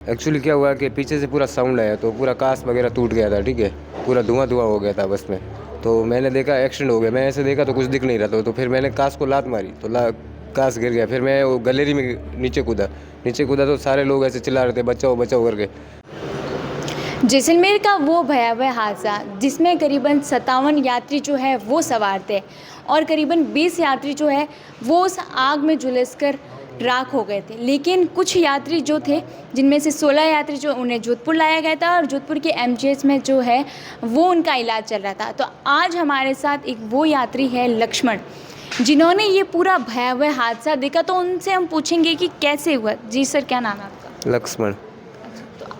Actually क्या हुआ कि पीछे से पूरा साउंड आया तो पूरा कांच वगैरह टूट गया था, ठीक है। पूरा धुआं धुआं हो गया था बस में। तो मैंने देखा एक्सीडेंट हो गया, मैं ऐसे देखा तो कुछ दिख नहीं रहा था। तो फिर मैंने कांच को लात मारी तो कांच गिर गया। फिर मैं वो गैलरी में नीचे कूदा तो सारे लोग ऐसे चिल्ला रहे थे बचाओ बचाओ करके। जैसलमेर का वो भयावह हादसा जिसमें करीबन 57 यात्री जो है वो सवार थे और करीबन 20 यात्री जो है वो उस आग में झुलसकर राख हो गए थे। लेकिन कुछ यात्री जो थे जिनमें से 16 यात्री जो उन्हें जोधपुर लाया गया था और जोधपुर के एमजीएच में जो है वो उनका इलाज चल रहा था। तो आज हमारे साथ एक वो यात्री है लक्ष्मण, जिन्होंने ये पूरा भयावह हादसा देखा। तो उनसे हम पूछेंगे कि कैसे हुआ। जी सर, क्या नाम है आपका? लक्ष्मण।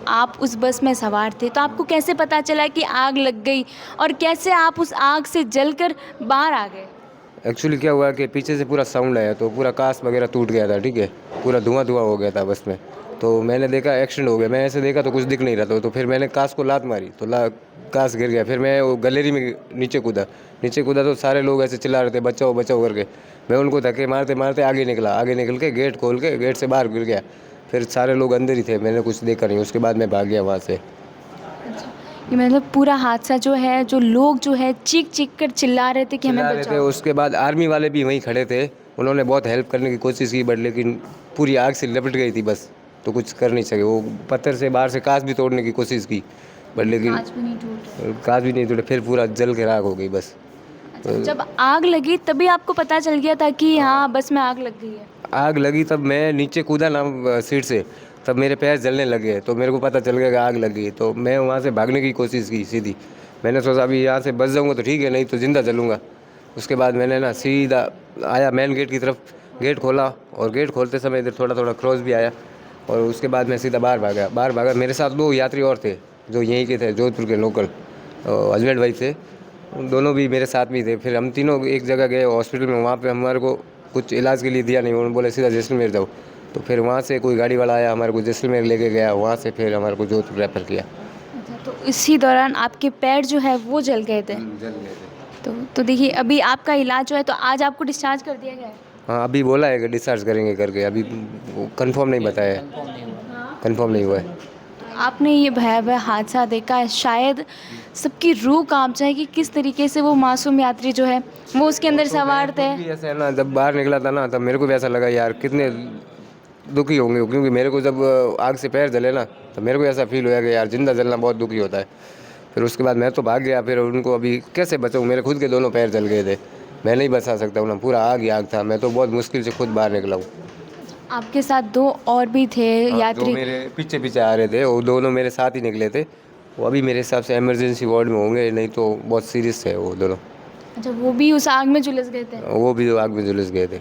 आप उस बस में सवार थे तो आपको कैसे पता चला कि आग लग गई और कैसे आप उस आग से जलकर बाहर आ गए? एक्चुअली क्या हुआ कि पीछे से पूरा साउंड आया तो पूरा कांच वगैरह टूट गया था, ठीक है। पूरा धुआं धुआं हो गया था बस में। तो मैंने देखा एक्सीडेंट हो गया, मैं ऐसे देखा तो कुछ दिख नहीं रहा था। तो फिर मैंने कांच को लात मारी तो कांच गिर गया। फिर मैं वो गैलरी में नीचे कूदा तो सारे लोग ऐसे चिल्ला रहे थे बचाओ बचाओ करके। मैं उनको धक्के मारते मारते आगे निकल के गेट खोल के गेट से बाहर गिर गया। फिर सारे लोग अंदर ही थे, मैंने कुछ देखा नहीं। उसके बाद मैं भाग गया वहाँ से। ये मतलब पूरा हादसा जो है, जो लोग जो है चीख चीख कर चिल्ला रहे थे कि हमें चिल्ला रहे थे। बचाओ। उसके बाद आर्मी वाले भी वहीं खड़े थे, उन्होंने बहुत हेल्प करने की कोशिश की बट लेकिन पूरी आग से लपट गई थी बस। तो कुछ कर नहीं सके। वो पत्थर से बाहर से कांच भी तोड़ने की कोशिश की बट लेकिन कांच भी नहीं टूटा। कांच भी नहीं टूटे। फिर पूरा जल के राख हो गई बस। अच्छा, जब आग लगी तभी आपको पता चल गया था कि हाँ बस में आग लग गई है? आग लगी तब मैं नीचे कूदा ना सीट से, तब मेरे पैर जलने लगे तो मेरे को पता चल गया कि आग लग गई। तो मैं वहाँ से भागने की कोशिश की सीधी। मैंने सोचा अभी यहाँ से बच जाऊँगा तो ठीक है, नहीं तो ज़िंदा जलूँगा। उसके बाद मैंने ना सीधा आया मेन गेट की तरफ, गेट खोला और गेट खोलते समय इधर थोड़ा थोड़ा क्रॉस भी आया। और उसके बाद मैं सीधा बाहर भागा। मेरे साथ 2 यात्री और थे जो यहीं के थे, जोधपुर के लोकल हस्बैंड वाइफ थे। दोनों भी मेरे साथ में थे। फिर हम तीनों एक जगह गए हॉस्पिटल में, वहाँ पे हमारे को कुछ इलाज के लिए दिया नहीं, उन्होंने बोले सीधा जैसलमेर जाओ। तो फिर वहाँ से कोई गाड़ी वाला आया, हमारे को जैसलमेर लेके गया, वहाँ से फिर हमारे को जोधपुर रेफर किया। अच्छा, तो इसी दौरान आपके पैर जो है वो जल गए थे? जल गए थे। तो देखिए अभी आपका इलाज जो है तो आज आपको डिस्चार्ज कर दिया गया है? हाँ, अभी बोला है कि डिस्चार्ज करेंगे करके। अभी कंफर्म नहीं बताया है, कंफर्म नहीं हुआ है। आपने ये भयावह हादसा देखा है, शायद सबकी रूह कांप जाएगी किस तरीके से वो मासूम यात्री जो है वो उसके अंदर सवार थे। भी ऐसा है ना, जब बाहर निकला था ना तब मेरे को भी ऐसा लगा यार कितने दुखी होंगे वो, क्योंकि मेरे को जब आग से पैर जले ना तो मेरे को ऐसा फील होया कि यार जिंदा जलना बहुत दुखी होता है। फिर उसके बाद मैं तो भाग गया। फिर उनको अभी कैसे बचाऊँ, मेरे खुद के दोनों पैर जल गए थे, मैं नहीं बचा सकता हूँ ना, पूरा आग ही आग था। मैं तो बहुत मुश्किल से खुद बाहर निकला हूँ। आपके साथ 2 और भी थे जो यात्री? मेरे पीछे पीछे आ रहे थे वो दोनों मेरे साथ ही निकले थे। वो अभी मेरे हिसाब से इमरजेंसी वार्ड में होंगे, नहीं तो बहुत सीरियस है वो दोनों। अच्छा, वो भी उस आग में झुलस गए थे? वो भी आग में झुलस गए थे।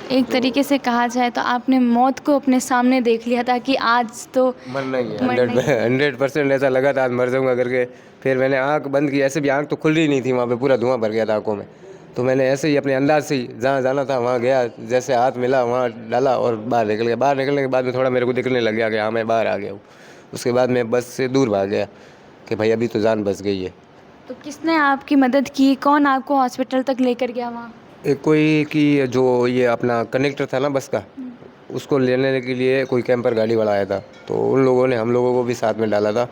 एक तरीके से कहा जाए तो आपने मौत को अपने सामने देख लिया था कि आज तो मरना ही है। मरना ही है। 100% ऐसा लगा था आज मर जाऊंगा करके। फिर मैंने आंख बंद की, ऐसे भी आंख तो खुल रही नहीं थी, वहाँ पे पूरा धुआं भर गया था आंखों में। तो मैंने ऐसे ही अपने अंदाज से ही जहाँ जाना था वहाँ गया, जैसे हाथ मिला वहाँ डाला और बाहर निकल गया। बाहर निकलने के बाद में थोड़ा मेरे को दिखने लग गया कि हाँ मैं बाहर आ गया हूँ। उसके बाद मैं बस से दूर भाग गया कि भाई अभी तो जान बच गई है। तो किसने आपकी मदद की? कौन आपको हॉस्पिटल तक लेकर गया वहाँ? एक कोई कि जो ये अपना कनेक्टर था ना बस का, उसको लेने के लिए कोई कैंपर गाड़ी वाला आया था। तो उन लोगों ने हम लोगों को भी साथ में डाला था।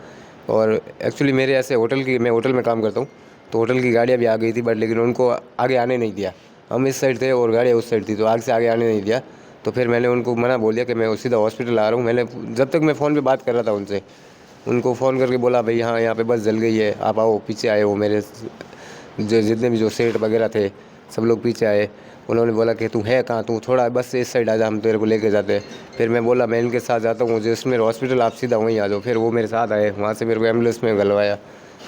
और एक्चुअली मेरे ऐसे मैं होटल में काम करता हूँ, तो होटल की गाड़ियाँ भी आ गई थी बट लेकिन उनको आगे आने नहीं दिया। हम इस साइड थे और गाड़ियाँ उस साइड थी, तो आग से आगे आने नहीं दिया। तो फिर मैंने उनको मना बोल दिया कि मैं सीधा हॉस्पिटल आ रहा हूँ। मैंने जब तक मैं फ़ोन पे बात कर रहा था उनसे, उनको फ़ोन करके बोला भाई हाँ यहाँ पे बस जल गई है, आप आओ। पीछे आए वो मेरे जो जितने भी जो सेठ वगैरह थे सब लोग पीछे आए। उन्होंने बोला कि तू है कहाँ, तू थोड़ा बस से इस साइड आ जा, हम तेरे को लेके जाते हैं। फिर मैं बोला मैं इनके साथ जाता हूँ जैसलमेर हॉस्पिटल, आप सीधा वहीं आ जाओ। फिर वो मेरे साथ आए, वहाँ से मेरे को एम्बुलेंस में गलवाया,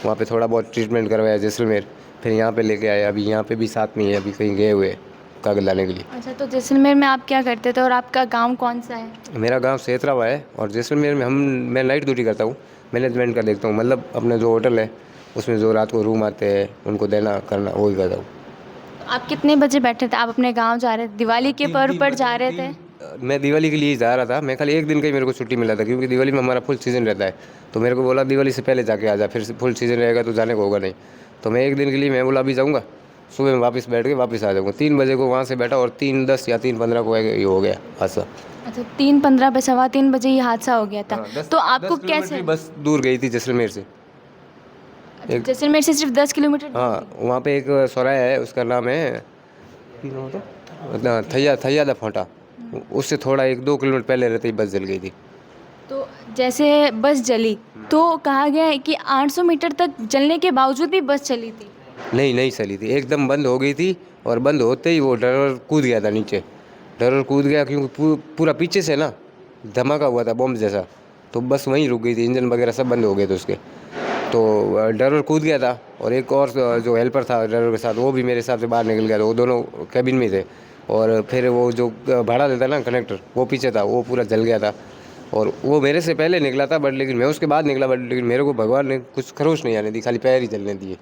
वहाँ पे थोड़ा बहुत ट्रीटमेंट करवाया जैसलमेर। फिर यहाँ पे लेके आए, अभी यहाँ पे भी साथ में ही है, अभी कहीं गए हुए कागज लाने के लिए। अच्छा, तो जैसलमेर में आप क्या करते थे और आपका गांव कौन सा है? मेरा गांव सेतरावा है और जैसलमेर में मैं नाइट ड्यूटी करता हूँ, मैनेजमेंट का देखता हूँ। मतलब अपना जो होटल है उसमें जो रात को रूम आते हैं उनको देना करना वही करता हूँ। आप कितने बजे बैठे थे? आप अपने गांव जा रहे थे, दिवाली के पर्व पर जा रहे थे? मैं दिवाली के लिए ही जा रहा था। मैं खाली एक दिन का ही मेरे को छुट्टी मिला था, क्योंकि दिवाली में हमारा फुल सीज़न रहता है। तो मेरे को बोला दिवाली से पहले जाके आ जा, फिर फुल सीज़न रहेगा तो जाने को होगा नहीं। तो मैं एक दिन के लिए मैं बोला अभी जाऊँगा। सुबह में वापस बैठ के वापस आ जाऊँगा। 3 बजे को वहाँ से बैठा और 3:10 या 3:15 को ये हो गया हादसा। अच्छा, 3:15 पे 3:15 बजे ये हादसा हो गया था। हाँ, 10 तो आपको 10 किलोमीटर कैसे? की बस दूर गई थी जैसलमेर से। अच्छा, जैसलमेर से सिर्फ 10 किलोमीटर दूर हाँ, थी। वहाँ पे एक चौराहा है, उसका नाम है थैयादा फोंटा। उससे थोड़ा 1-2 किलोमीटर पहले रहते ही बस जल गई थी। तो जैसे बस जली तो कहा गया है कि 800 मीटर तक जलने के बावजूद भी बस चली थी। नहीं चली थी, एकदम बंद हो गई थी और बंद होते ही वो ड्राइवर कूद गया था नीचे। ड्राइवर कूद गया क्योंकि पूरा पीछे से ना धमाका हुआ था बॉम्ब जैसा, तो बस वहीं रुक गई थी, इंजन वगैरह सब बंद हो गए थे उसके। तो ड्राइवर कूद गया था और एक और जो हेल्पर था ड्राइवर के साथ वो भी मेरे हिसाब से बाहर निकल गया था, वो दोनों कैबिन में थे। और फिर वो जो भाड़ा देता ना कंडक्टर, वो पीछे था, वो पूरा जल गया था। और वो मेरे से पहले निकला था, बट लेकिन मैं उसके बाद निकला, बट लेकिन मेरे को भगवान ने कुछ खरोच नहीं आने दी, खाली पैर ही जलने दिए।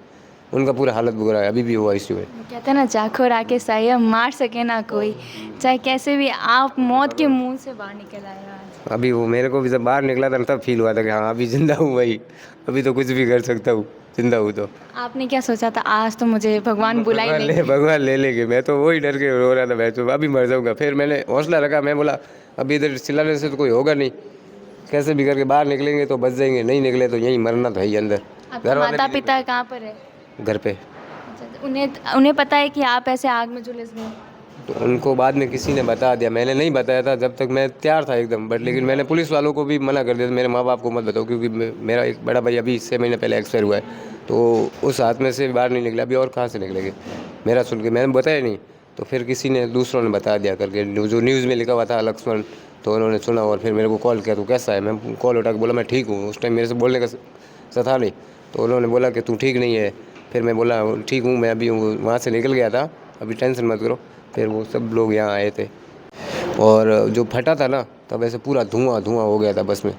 उनका पूरा हालत बुरा है, अभी भी वो आईसीयू में। कहते हैं ना, चाखो राके साया मार सके ना कोई, चाहे कैसे भी आप मौत के मुंह से बाहर निकल आए आज। अभी वो मेरे को भी जब बाहर निकला था तब फील हुआ था कि हाँ अभी जिंदा हूँ भाई, अभी तो कुछ भी कर सकता हूँ, जिंदा हूँ तो। आपने क्या सोचा था आज तो मुझे भगवान बुला ही नहीं? भगवान ले लेंगे, मैं तो वही डर के रो रहा था, मैं तो अभी मर जाऊँगा। फिर मैंने हौसला रखा, मैं बोला अभी इधर चिल्लाने से तो कोई होगा नहीं, कैसे भी करके बाहर निकलेंगे तो बच जाएंगे, नहीं निकले तो यहीं मरना तो है ही अंदर। आपके माता पिता कहाँ पर है? घर पे। अच्छा, तो उन्हें पता है कि आप ऐसे आग में झुलस गए? तो उनको बाद में किसी ने बता दिया, मैंने नहीं बताया था जब तक मैं तैयार था एकदम, बट लेकिन मैंने पुलिस वालों को भी मना कर दिया था, मेरे माँ बाप को मत बताओ, क्योंकि मेरा एक बड़ा भाई अभी 6 महीने पहले एक्सपायर हुआ है, तो उस हाथ में से बाहर नहीं निकला, अभी और कहाँ से निकलेंगे मेरा सुन के। मैंने बताया नहीं, तो फिर किसी ने दूसरों ने बता दिया करके, जो न्यूज़ में लिखा हुआ था लक्ष्मण, तो उन्होंने सुना और फिर मेरे को कॉल किया, तो कैसा है? मैं कॉल उठा के बोला मैं ठीक हूँ। उस टाइम मेरे से बोलने का था नहीं, तो उन्होंने बोला कि तू ठीक नहीं है। फिर मैं बोला ठीक हूँ, मैं अभी वहाँ से निकल गया था, अभी टेंशन मत करो। फिर वो सब लोग यहाँ आए थे और जो फटा था ना, तब ऐसे पूरा धुआं हो गया था बस में,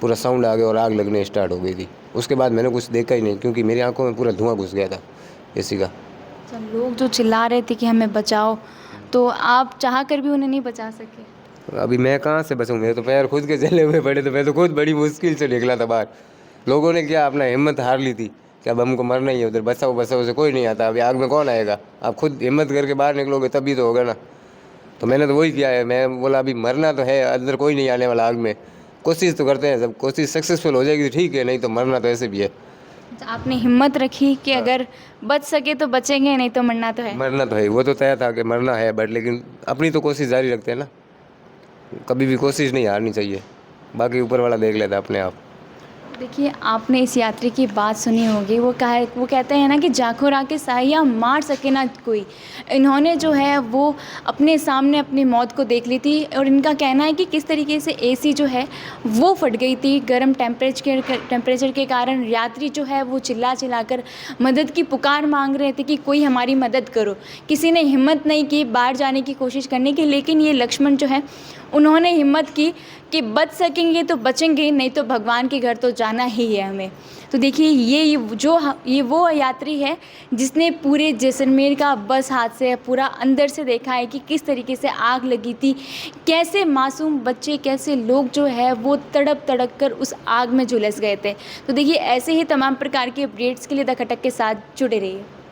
पूरा साउंड आ गया और आग लगने स्टार्ट हो गई थी। उसके बाद मैंने कुछ देखा ही नहीं, क्योंकि मेरी आंखों में पूरा धुआं घुस गया था एसी का। अच्छा, लोग जो चिल्ला रहे थे कि हमें बचाओ, तो आप चाह कर भी उन्हें नहीं बचा सके? अभी मैं कहाँ से बचूँ, मेरे तो पैर खुद के जले हुए पड़े थे, मैं तो खुद बड़ी मुश्किल से निकला था बाहर। लोगों ने क्या अपना हिम्मत हार ली थी कि अब हमको मरना ही है, उधर बचाओ से कोई नहीं आता, अभी आग में कौन आएगा, आप खुद हिम्मत करके बाहर निकलोगे तभी तो होगा ना। तो मैंने तो वही किया है, मैं बोला अभी मरना तो है, अंदर कोई नहीं आने वाला आग में, कोशिश तो करते हैं, जब कोशिश सक्सेसफुल हो जाएगी तो ठीक है, नहीं तो मरना तो ऐसे भी है। अच्छा, आपने हिम्मत रखी कि अगर बच सके तो बचेंगे, नहीं तो मरना तो है। मरना तो है, वो तो तय था कि मरना है, बट लेकिन अपनी तो कोशिश जारी रखते हैं ना, कभी भी कोशिश नहीं हारनी चाहिए, बाकी ऊपर वाला देख लेता है अपने आप। देखिए, आपने इस यात्री की बात सुनी होगी, वो कहते हैं ना कि जाखो राके साया मार सके ना कोई। इन्होंने जो है वो अपने सामने अपनी मौत को देख ली थी, और इनका कहना है कि किस तरीके से एसी जो है वो फट गई थी गर्म टेम्परेचर के कारण। यात्री जो है वो चिल्ला कर मदद की पुकार मांग रहे थे कि कोई हमारी मदद करो। किसी ने हिम्मत नहीं की बाहर जाने की कोशिश करने की, लेकिन ये लक्ष्मण जो है उन्होंने हिम्मत की कि बच सकेंगे तो बचेंगे, नहीं तो भगवान के घर तो जाना ही है हमें। तो देखिए, ये वो यात्री है जिसने पूरे जैसलमेर का बस हादसे पूरा अंदर से देखा है कि किस तरीके से आग लगी थी, कैसे मासूम बच्चे, कैसे लोग जो है वो तड़प कर उस आग में झुलस गए थे। तो देखिए, ऐसे ही तमाम प्रकार के अपडेट्स के लिए द खटक के साथ जुड़े रहिए।